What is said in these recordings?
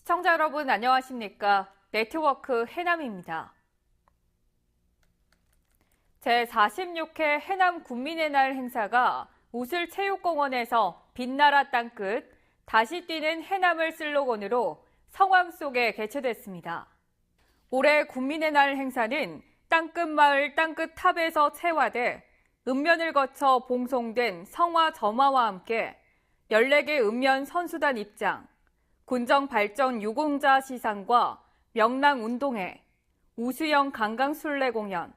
시청자 여러분 안녕하십니까? 네트워크 해남입니다. 제46회 해남 국민의 날 행사가 우슬체육공원에서 빛나라 땅끝, 다시 뛰는 해남을 슬로건으로 성황 속에 개최됐습니다. 올해 국민의 날 행사는 땅끝마을 땅끝탑에서 채화돼 읍면을 거쳐 봉송된 성화 점화와 함께 14개 읍면 선수단 입장, 군정 발전 유공자 시상과 명랑 운동회, 우수영 강강 순례 공연,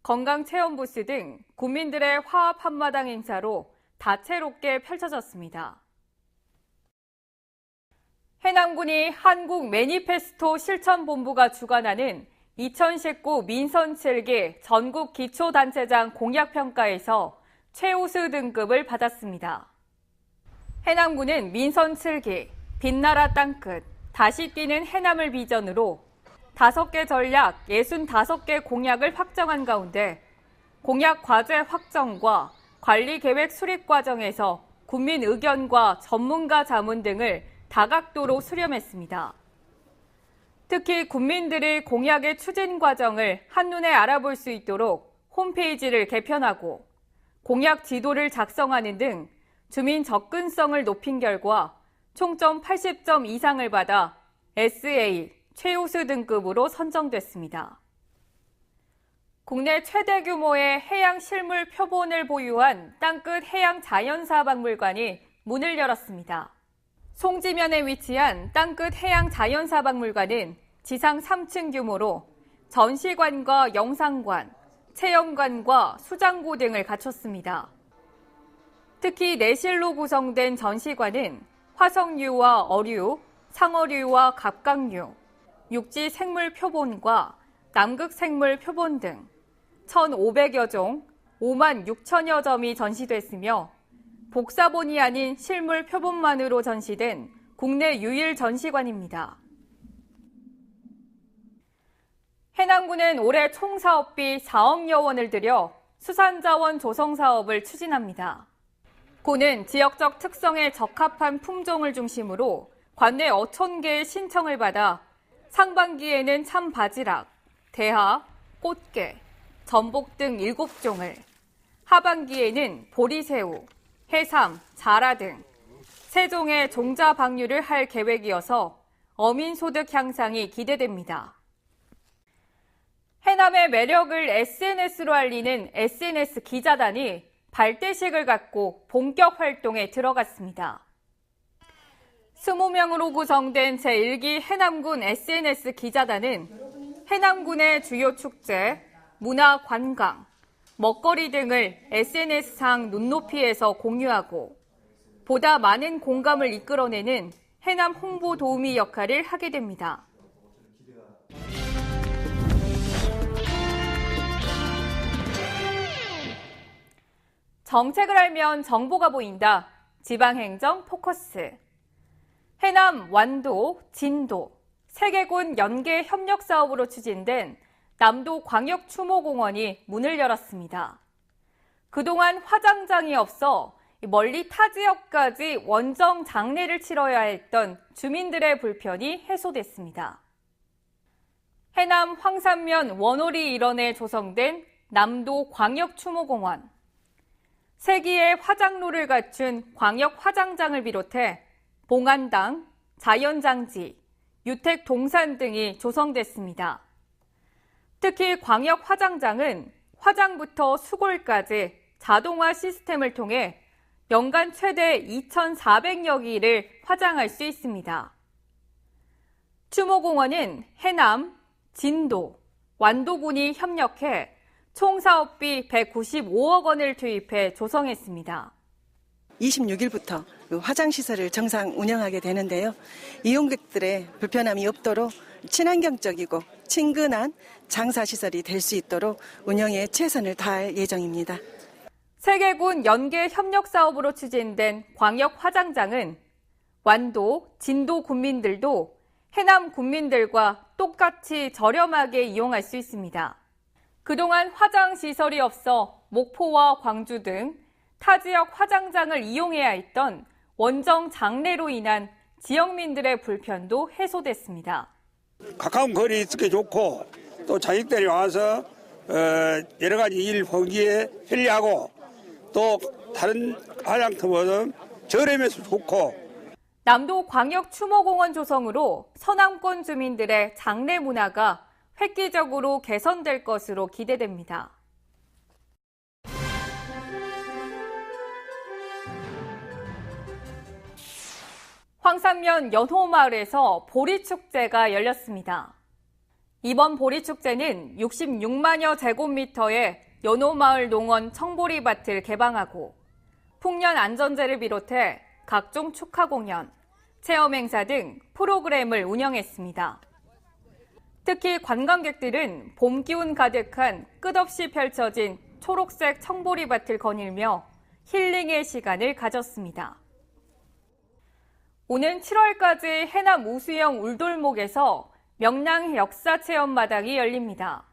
건강 체험 부스 등 국민들의 화합 한마당 행사로 다채롭게 펼쳐졌습니다. 해남군이 한국 매니페스토 실천본부가 주관하는 2019 민선 7기 전국 기초단체장 공약평가에서 최우수 등급을 받았습니다. 해남군은 민선 7기, 빛나라 땅끝, 다시 뛰는 해남을 비전으로 5개 전략 65개 공약을 확정한 가운데 공약 과제 확정과 관리계획 수립 과정에서 국민 의견과 전문가 자문 등을 다각도로 수렴했습니다. 특히 국민들이 공약의 추진 과정을 한눈에 알아볼 수 있도록 홈페이지를 개편하고 공약 지도를 작성하는 등 주민 접근성을 높인 결과 총점 80점 이상을 받아 SA 최우수 등급으로 선정됐습니다. 국내 최대 규모의 해양 실물 표본을 보유한 땅끝 해양자연사박물관이 문을 열었습니다. 송지면에 위치한 땅끝 해양자연사박물관은 지상 3층 규모로 전시관과 영상관, 체험관과 수장고 등을 갖췄습니다. 특히 내실로 구성된 전시관은 화석류와 어류, 상어류와 갑각류, 육지 생물 표본과 남극 생물 표본 등 1,500여 종, 5만 6천여 점이 전시됐으며 복사본이 아닌 실물 표본만으로 전시된 국내 유일 전시관입니다. 해남군은 올해 총 사업비 4억여 원을 들여 수산자원 조성 사업을 추진합니다. 군은 지역적 특성에 적합한 품종을 중심으로 관내 5,000개의 신청을 받아 상반기에는 참바지락, 대하, 꽃게, 전복 등 7종을, 하반기에는 보리새우, 해삼, 자라 등 3종의 종자 방류를 할 계획이어서 어민 소득 향상이 기대됩니다. 해남의 매력을 SNS로 알리는 SNS 기자단이 발대식을 갖고 본격 활동에 들어갔습니다. 20명으로 구성된 제1기 해남군 SNS 기자단은 해남군의 주요 축제, 문화 관광, 먹거리 등을 SNS상 눈높이에서 공유하고 보다 많은 공감을 이끌어내는 해남 홍보 도우미 역할을 하게 됩니다. 정책을 알면 정보가 보인다. 지방행정 포커스. 해남, 완도, 진도, 3개군 연계 협력 사업으로 추진된 남도 광역추모공원이 문을 열었습니다. 그동안 화장장이 없어 멀리 타 지역까지 원정 장례를 치러야 했던 주민들의 불편이 해소됐습니다. 해남 황산면 원오리 일원에 조성된 남도 광역추모공원. 3기의 화장로를 갖춘 광역화장장을 비롯해 봉안당, 자연장지, 유택동산 등이 조성됐습니다. 특히 광역화장장은 화장부터 수골까지 자동화 시스템을 통해 연간 최대 2,400여 기를 화장할 수 있습니다. 추모공원은 해남, 진도, 완도군이 협력해 총 사업비 195억 원을 투입해 조성했습니다. 26일부터 화장시설을 정상 운영하게 되는데요. 이용객들의 불편함이 없도록 친환경적이고 친근한 장사시설이 될 수 있도록 운영에 최선을 다할 예정입니다. 3개군 연계 협력 사업으로 추진된 광역화장장은 완도, 진도 군민들도 해남 군민들과 똑같이 저렴하게 이용할 수 있습니다. 그동안 화장시설이 없어 목포와 광주 등 타 지역 화장장을 이용해야 했던 원정 장례로 인한 지역민들의 불편도 해소됐습니다. 가까운 거리에 있기 좋고 또 자식들이 와서 여러 가지 일 보기에 편리하고 또 다른 화장터보다는 저렴해서 좋고. 남도 광역 추모공원 조성으로 서남권 주민들의 장례 문화가 획기적으로 개선될 것으로 기대됩니다. 황산면 연호마을에서 보리축제가 열렸습니다. 이번 보리축제는 66만여 제곱미터의 연호마을 농원 청보리밭을 개방하고 풍년 안전제를 비롯해 각종 축하 공연, 체험 행사 등 프로그램을 운영했습니다. 특히 관광객들은 봄 기운 가득한 끝없이 펼쳐진 초록색 청보리밭을 거닐며 힐링의 시간을 가졌습니다. 오는 7월까지 해남 우수영 울돌목에서 명량 역사체험마당이 열립니다.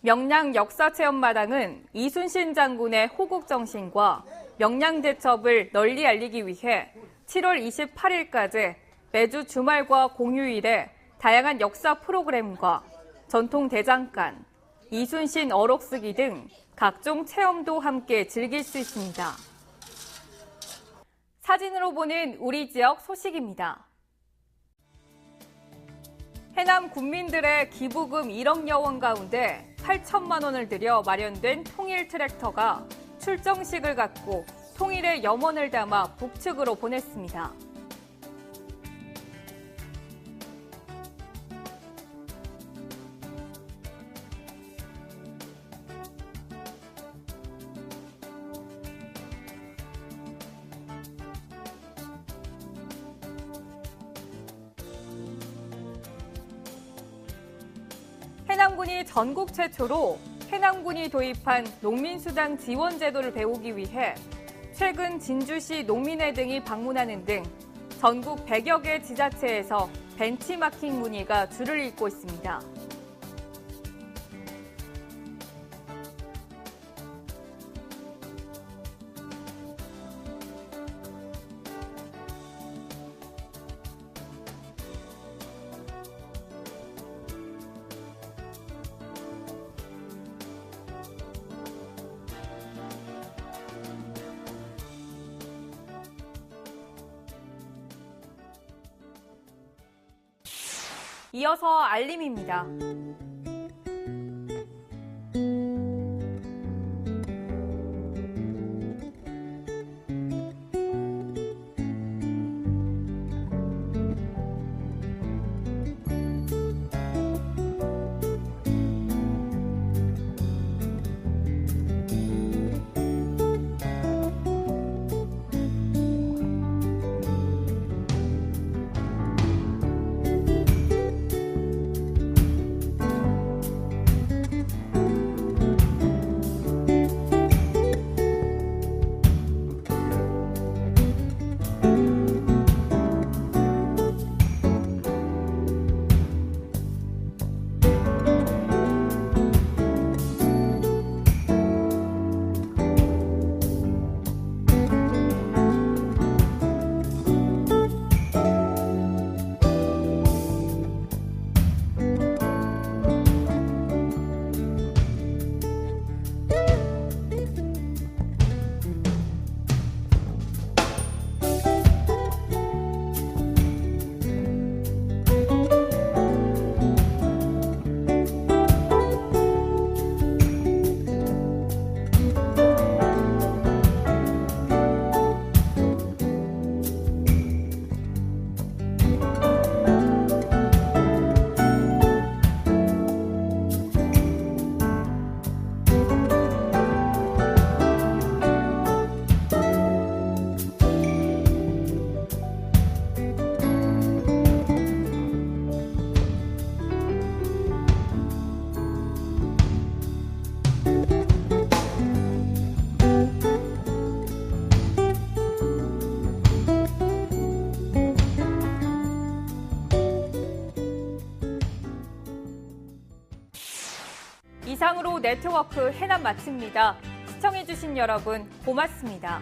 명량 역사체험마당은 이순신 장군의 호국정신과 명량대첩을 널리 알리기 위해 7월 28일까지 매주 주말과 공휴일에 다양한 역사 프로그램과 전통 대장간, 이순신 어록쓰기 등 각종 체험도 함께 즐길 수 있습니다. 사진으로 보는 우리 지역 소식입니다. 해남 군민들의 기부금 1억여 원 가운데 8천만 원을 들여 마련된 통일 트랙터가 출정식을 갖고 통일의 염원을 담아 북측으로 보냈습니다. 해남군이 전국 최초로 해남군이 도입한 농민수당 지원 제도를 배우기 위해 최근 진주시 농민회 등이 방문하는 등 전국 100여 개 지자체에서 벤치마킹 문의가 줄을 잇고 있습니다. 이어서 알림입니다. 이상으로 네트워크 해남 마칩니다. 시청해주신 여러분 고맙습니다.